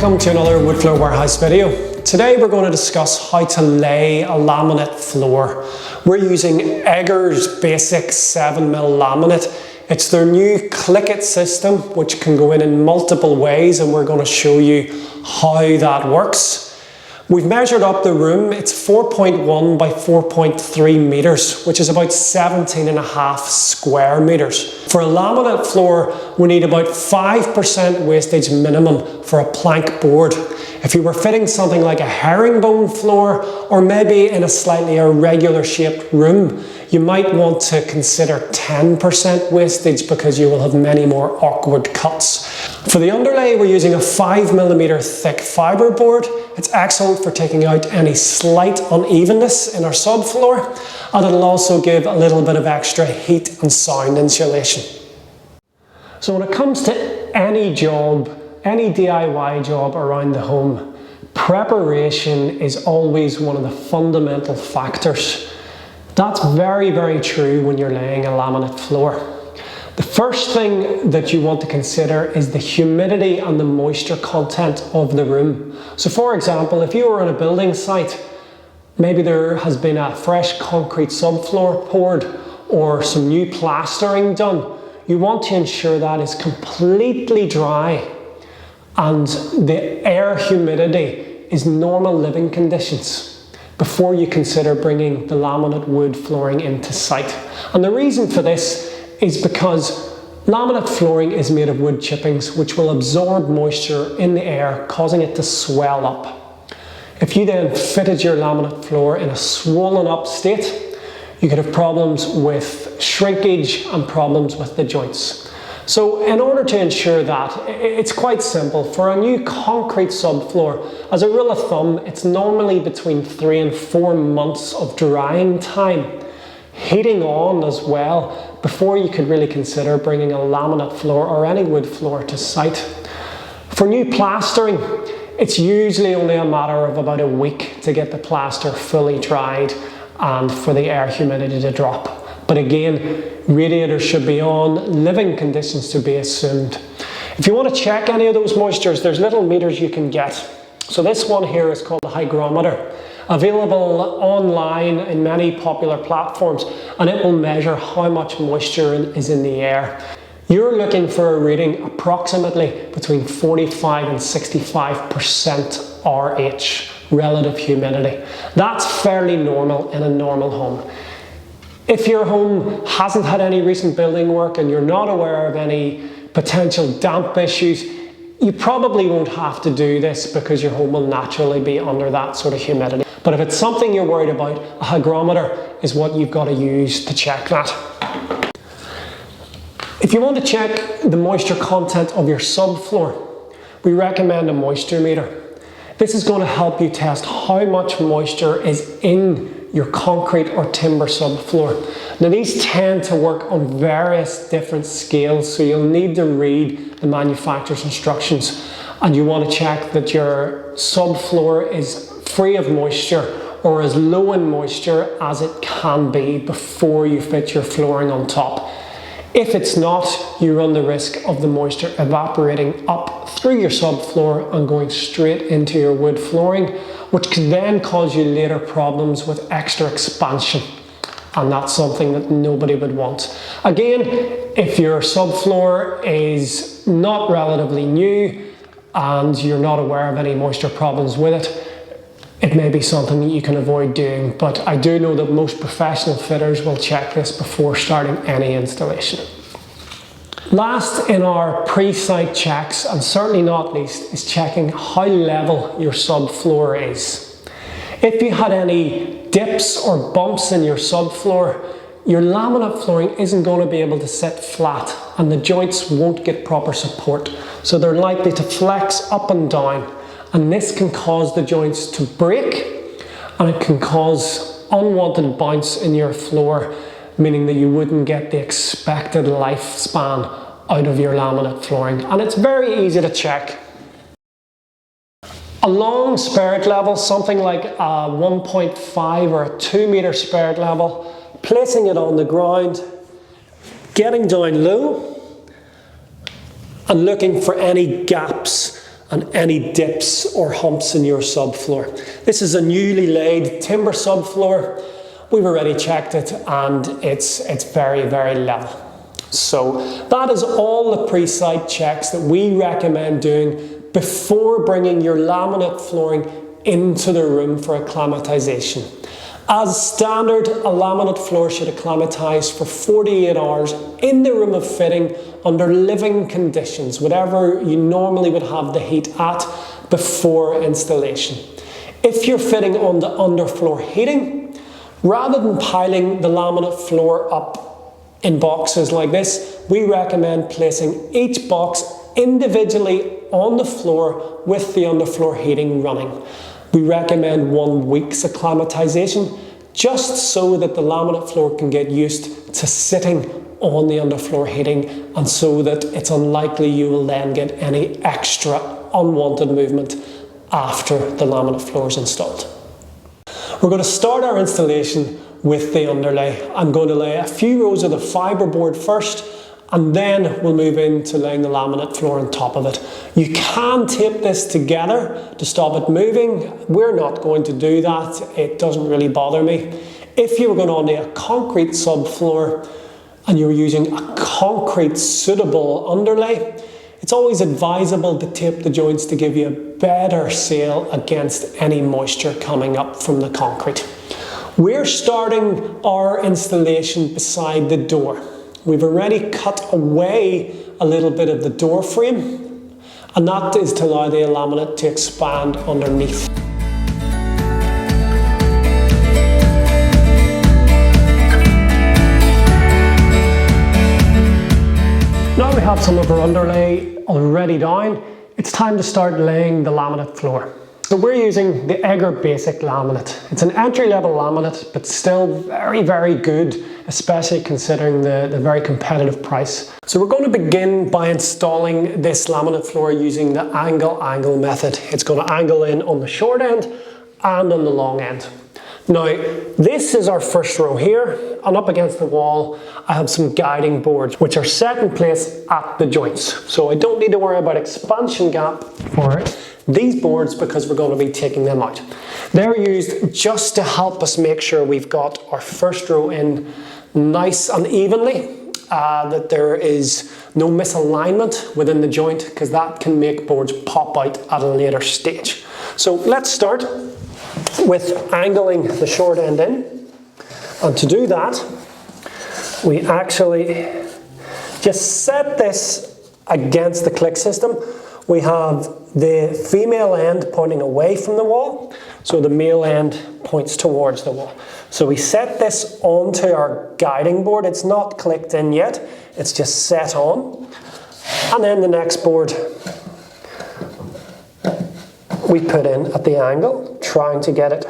Welcome to another wood floor warehouse video. Today we're going to discuss how to lay a laminate floor. We're using Egger's basic 7mm laminate. It's their new Click It system, which can go in multiple ways, and we're going to show you how that works. We've measured up the room. It's 4.1 by 4.3 meters, which is about 17.5 square meters. For a laminate floor, we need about 5% wastage minimum for a plank board. If you were fitting something like a herringbone floor, or maybe in a slightly irregular shaped room, you might want to consider 10% wastage because you will have many more awkward cuts. For the underlay, we're using a 5mm thick fibre board. It's excellent for taking out any slight unevenness in our subfloor, and it'll also give a little bit of extra heat and sound insulation. So when it comes to any job, any DIY job around the home, preparation is always one of the fundamental factors. That's very, very true when you're laying a laminate floor. The first thing that you want to consider is the humidity and the moisture content of the room. So for example, if you were on a building site, maybe there has been a fresh concrete subfloor poured or some new plastering done, you want to ensure that is completely dry and the air humidity is normal living conditions before you consider bringing the laminate wood flooring into site. And the reason for this is because laminate flooring is made of wood chippings, which will absorb moisture in the air, causing it to swell up. If you then fitted your laminate floor in a swollen up state, you could have problems with shrinkage and problems with the joints. So in order to ensure that, it's quite simple. For a new concrete subfloor, as a rule of thumb, it's normally between 3 and 4 months of drying time, heating on as well, before you could really consider bringing a laminate floor or any wood floor to site. For new plastering, it's usually only a matter of about a week to get the plaster fully dried and for the air humidity to drop. But again, radiators should be on, living conditions to be assumed. If you want to check any of those moistures, there's little meters you can get. So this one here is called a hygrometer, available online in many popular platforms, and it will measure how much moisture is in the air. You're looking for a reading approximately between 45 and 65% RH, relative humidity. That's fairly normal in a normal home. If your home hasn't had any recent building work and you're not aware of any potential damp issues, you probably won't have to do this because your home will naturally be under that sort of humidity. But if it's something you're worried about, a hygrometer is what you've got to use to check that. If you want to check the moisture content of your subfloor, we recommend a moisture meter. This is going to help you test how much moisture is in your concrete or timber subfloor. Now these tend to work on various different scales, so you'll need to read the manufacturer's instructions, and you want to check that your subfloor is free of moisture or as low in moisture as it can be before you fit your flooring on top. If it's not, you run the risk of the moisture evaporating up through your subfloor and going straight into your wood flooring, which can then cause you later problems with extra expansion. And that's something that nobody would want. Again, if your subfloor is not relatively new and you're not aware of any moisture problems with it, it may be something that you can avoid doing, but I do know that most professional fitters will check this before starting any installation. Last in our pre-site checks, and certainly not least, is checking how level your subfloor is. If you had any dips or bumps in your subfloor, your laminate flooring isn't going to be able to sit flat and the joints won't get proper support. So they're likely to flex up and down, and this can cause the joints to break, and it can cause unwanted bounce in your floor, meaning that you wouldn't get the expected lifespan out of your laminate flooring. And it's very easy to check. A long spirit level, something like a 1.5 or a 2 meter spirit level, placing it on the ground, getting down low and looking for any gaps and any dips or humps in your subfloor. This is a newly laid timber subfloor. We've already checked it and it's very, very level. So that is all the pre-site checks that we recommend doing before bringing your laminate flooring into the room for acclimatization. As standard, a laminate floor should acclimatize for 48 hours in the room of fitting under living conditions, whatever you normally would have the heat at before installation. If you're fitting on the underfloor heating, rather than piling the laminate floor up in boxes like this, we recommend placing each box individually on the floor with the underfloor heating running. We recommend 1 week's acclimatization, just so that the laminate floor can get used to sitting on the underfloor heating, and so that it's unlikely you will then get any extra unwanted movement after the laminate floor is installed. We're going to start our installation with the underlay. I'm going to lay a few rows of the fiberboard first, and then we'll move into laying the laminate floor on top of it. You can tape this together to stop it moving. We're not going to do that. It doesn't really bother me. If you were going to lay a concrete subfloor and you're using a concrete suitable underlay, it's always advisable to tape the joints to give you a better seal against any moisture coming up from the concrete. We're starting our installation beside the door. We've already cut away a little bit of the door frame, and that is to allow the laminate to expand underneath. Now we have some of our underlay already down, it's time to start laying the laminate floor. So we're using the Egger Basic Laminate. It's an entry-level laminate, but still very, very good, especially considering the very competitive price. So we're going to begin by installing this laminate floor using the angle method. It's going to angle in on the short end and on the long end. Now, this is our first row here, and up against the wall, I have some guiding boards, which are set in place at the joints. So I don't need to worry about expansion gap for these boards because we're going to be taking them out. They're used just to help us make sure we've got our first row in nice and evenly, that there is no misalignment within the joint, because that can make boards pop out at a later stage. So let's start with angling the short end in, and to do that we actually just set this against the click system. We have the female end pointing away from the wall, so the male end points towards the wall. So we set this onto our guiding board. It's not clicked in yet, it's just set on, and then the next board we put in at the angle, trying to get it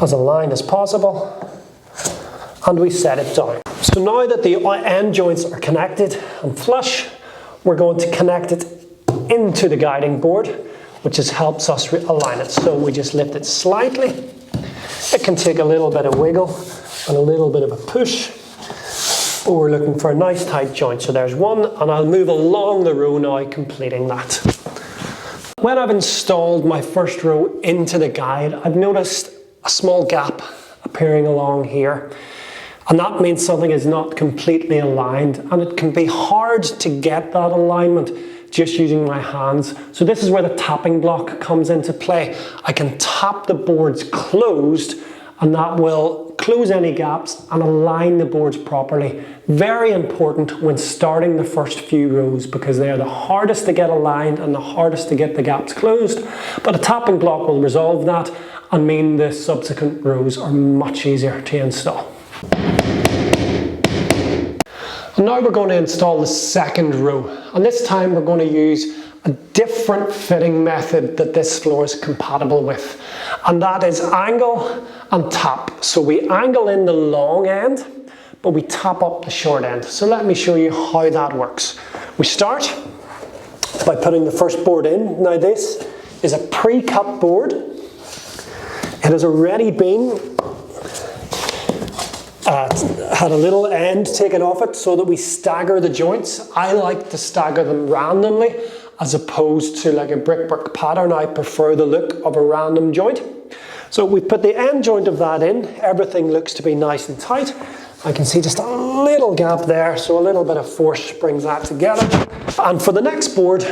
as aligned as possible, and we set it down. So now that the end joints are connected and flush, we're going to connect it into the guiding board, which helps us align it. So we just lift it slightly. It can take a little bit of wiggle and a little bit of a push, but we're looking for a nice tight joint. So there's one, and I'll move along the row now, completing that. When I've installed my first row into the guide, I've noticed a small gap appearing along here, and that means something is not completely aligned, and it can be hard to get that alignment just using my hands. So this is where the tapping block comes into play. I can tap the boards closed, and that will close any gaps and align the boards properly. Very important when starting the first few rows, because they are the hardest to get aligned and the hardest to get the gaps closed. But a tapping block will resolve that and mean the subsequent rows are much easier to install. And now we're going to install the second row, and this time we're going to use a different fitting method that this floor is compatible with, and that is angle and tap. So we angle in the long end, but we tap up the short end. So let me show you how that works. We start by putting the first board in. Now this is a pre-cut board. It has already been had a little end taken off it so that we stagger the joints. I like to stagger them randomly, as opposed to like a brick pattern. I prefer the look of a random joint. So we put the end joint of that in. Everything looks to be nice and tight. I can see just a little gap there, so a little bit of force brings that together. And for the next board,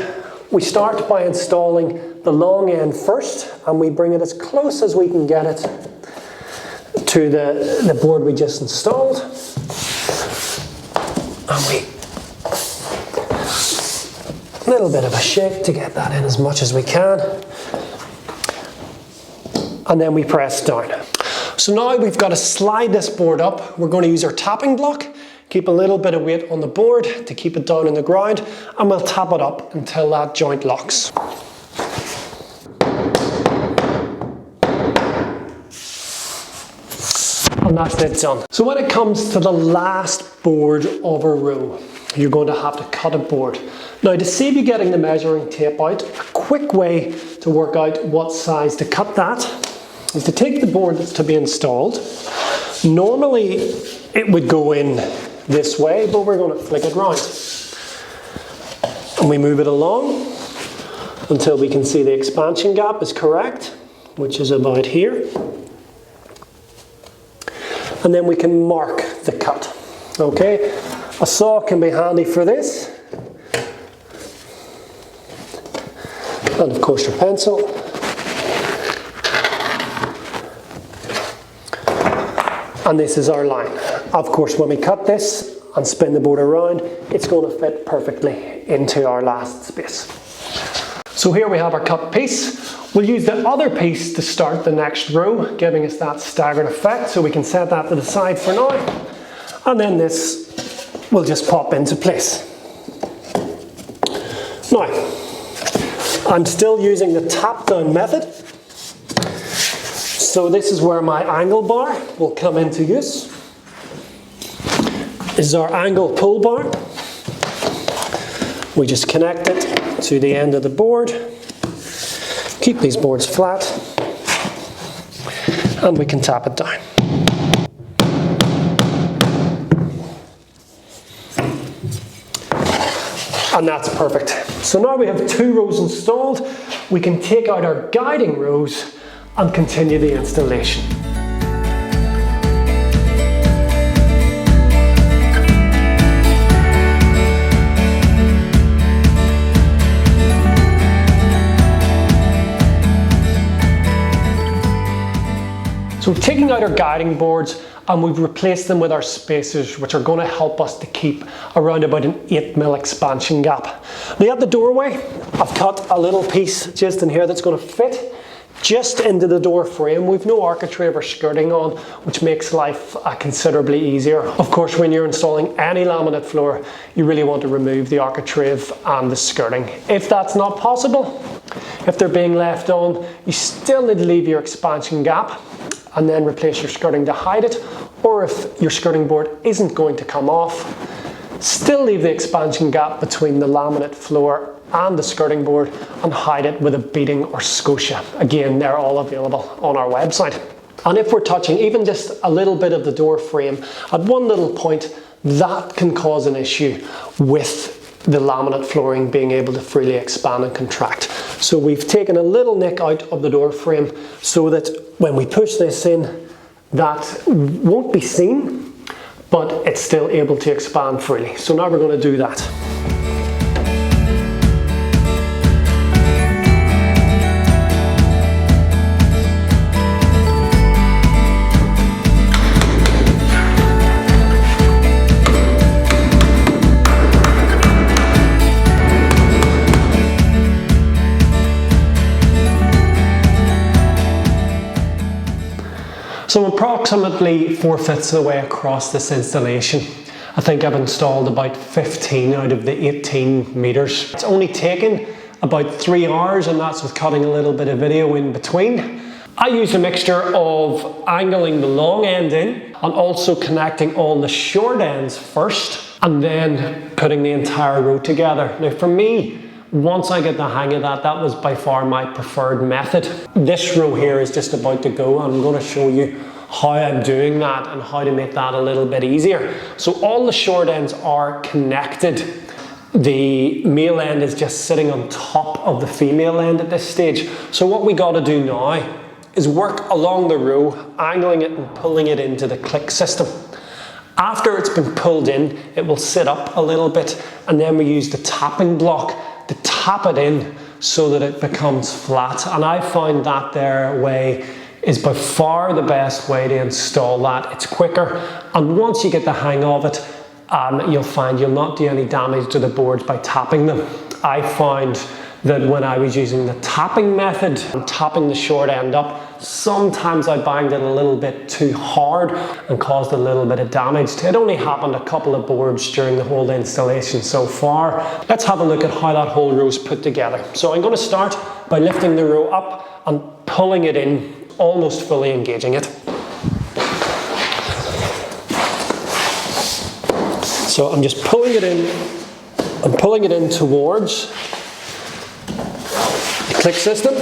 we start by installing the long end first, and we bring it as close as we can get it to the board we just installed. And we, a little bit of a shake to get that in as much as we can. And then we press down. So now we've got to slide this board up. We're going to use our tapping block, keep a little bit of weight on the board to keep it down on the ground, and we'll tap it up until that joint locks. And that's it done. So when it comes to the last board of a row, you're going to have to cut a board. Now, to save you getting the measuring tape out, a quick way to work out what size to cut that is to take the board that's to be installed. Normally it would go in this way, but we're going to flick it round. And we move it along until we can see the expansion gap is correct, which is about here. And then we can mark the cut. Okay, a saw can be handy for this. And of course your pencil. And this is our line. Of course, when we cut this and spin the board around, it's going to fit perfectly into our last space. So here we have our cut piece. We'll use the other piece to start the next row, giving us that staggered effect. So we can set that to the side for now. And then this will just pop into place. Now, I'm still using the tap down method. So this is where my angle bar will come into use. This is our angle pull bar. We just connect it to the end of the board. Keep these boards flat. And we can tap it down. And that's perfect. So now we have 2 rows installed. We can take out our guiding rows and continue the installation. So we're taking out our guiding boards and we've replaced them with our spacers, which are going to help us to keep around about an 8mm expansion gap. Now at the doorway, I've cut a little piece just in here that's going to fit just into the door frame. We've no architrave or skirting on, which makes life considerably easier. Of course, when you're installing any laminate floor, you really want to remove the architrave and the skirting. If that's not possible, if they're being left on, you still need to leave your expansion gap and then replace your skirting to hide it. Or if your skirting board isn't going to come off, still leave the expansion gap between the laminate floor and the skirting board and hide it with a beading or scotia. Again, they're all available on our website. And if we're touching even just a little bit of the door frame at one little point, that can cause an issue with the laminate flooring being able to freely expand and contract. So we've taken a little nick out of the door frame so that when we push this in, that won't be seen, but it's still able to expand freely. So now we're going to do that. So I'm approximately 4/5 of the way across this installation. I think I've installed about 15 out of the 18 meters. It's only taken about 3 hours, and that's with cutting a little bit of video in between. I use a mixture of angling the long end in and also connecting all the short ends first and then putting the entire row together. Now for me, once I get the hang of that, that was by far my preferred method. This row here is just about to go. I'm going to show you how I'm doing that and how to make that a little bit easier. So all the short ends are connected The male end is just sitting on top of the female end at this stage. So what we got to do now is work along the row, angling it and pulling it into the click system. After it's been pulled in, it will sit up a little bit, and then we use the tapping block to tap it in so that it becomes flat. And I find that their way is by far the best way to install that. It's quicker, and once you get the hang of it, you'll find you'll not do any damage to the boards by tapping them. I found that when I was using the tapping method and tapping the short end up, sometimes I banged it a little bit too hard and caused a little bit of damage. It only happened a couple of boards during the whole installation so far. Let's have a look at how that whole row is put together. So I'm going to start by lifting the row up and pulling it in, almost fully engaging it. So I'm just pulling it in and pulling it in towards the click system.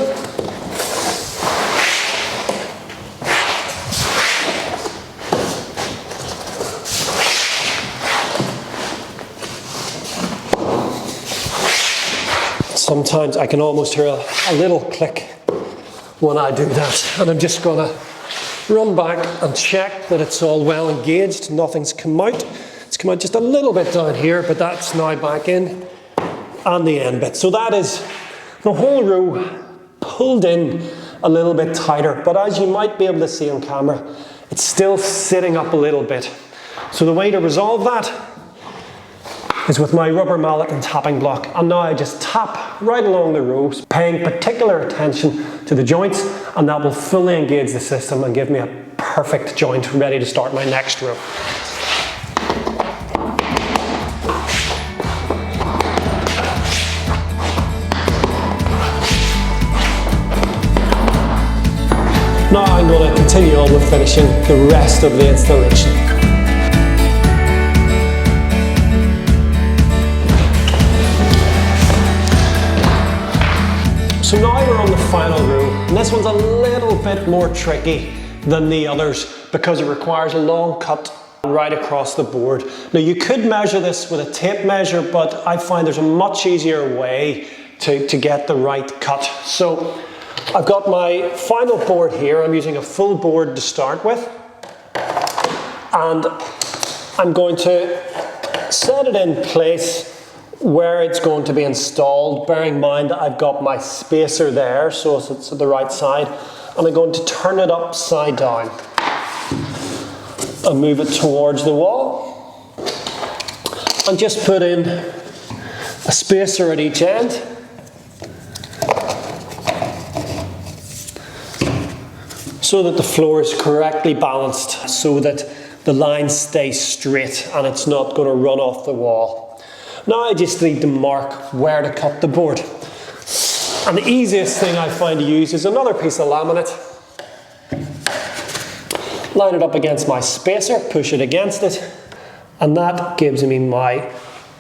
Sometimes I can almost hear a little click when I do that, and I'm just going to run back and check that it's all well engaged, nothing's come out. It's come out just a little bit down here, but that's now back in, and the end bit. So that is the whole row pulled in a little bit tighter, but as you might be able to see on camera, it's still sitting up a little bit. So the way to resolve that is with my rubber mallet and tapping block, and now I just tap right along the rows, paying particular attention to the joints, and that will fully engage the system and give me a perfect joint ready to start my next row. Now I'm going to continue on with finishing the rest of the installation. So now we're on the final row, and this one's a little bit more tricky than the others because it requires a long cut right across the board. Now you could measure this with a tape measure, but I find there's a much easier way to get the right cut. So I've got my final board here. I'm using a full board to start with, and I'm going to set it in place where it's going to be installed, bearing in mind that I've got my spacer there, so it's at the right side, and I'm going to turn it upside down and move it towards the wall, and just put in a spacer at each end, so that the floor is correctly balanced, so that the line stays straight and it's not going to run off the wall. Now I just need to mark where to cut the board. And the easiest thing I find to use is another piece of laminate. Line it up against my spacer, push it against it, and that gives me my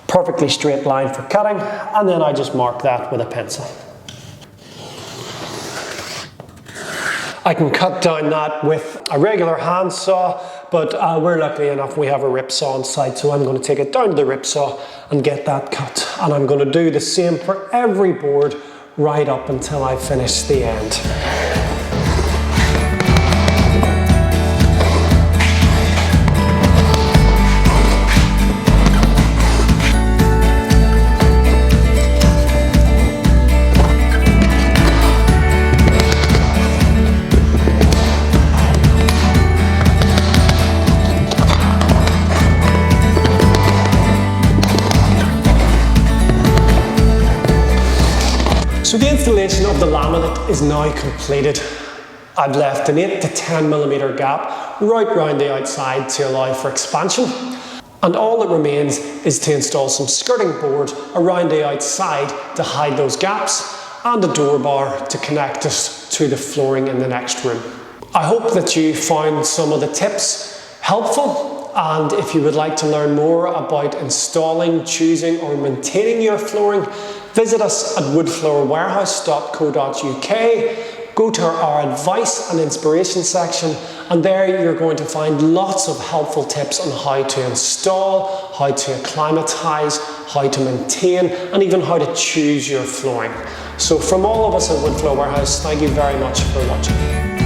perfectly straight line for cutting, and then I just mark that with a pencil. I can cut down that with a regular hand saw, but we're lucky enough we have a rip saw on site, so I'm going to take it down to the rip saw and get that cut. And I'm going to do the same for every board right up until I finish the end. So the installation of the laminate is now completed. I've left an 8 to 10mm gap right round the outside to allow for expansion. And all that remains is to install some skirting board around the outside to hide those gaps, and a door bar to connect us to the flooring in the next room. I hope that you found some of the tips helpful, and if you would like to learn more about installing, choosing or maintaining your flooring, visit us at woodfloorwarehouse.co.uk. go to our advice and inspiration section, and there you're going to find lots of helpful tips on how to install, how to acclimatise, how to maintain, and even how to choose your flooring. So from all of us at Wood Flow Warehouse, thank you very much for watching.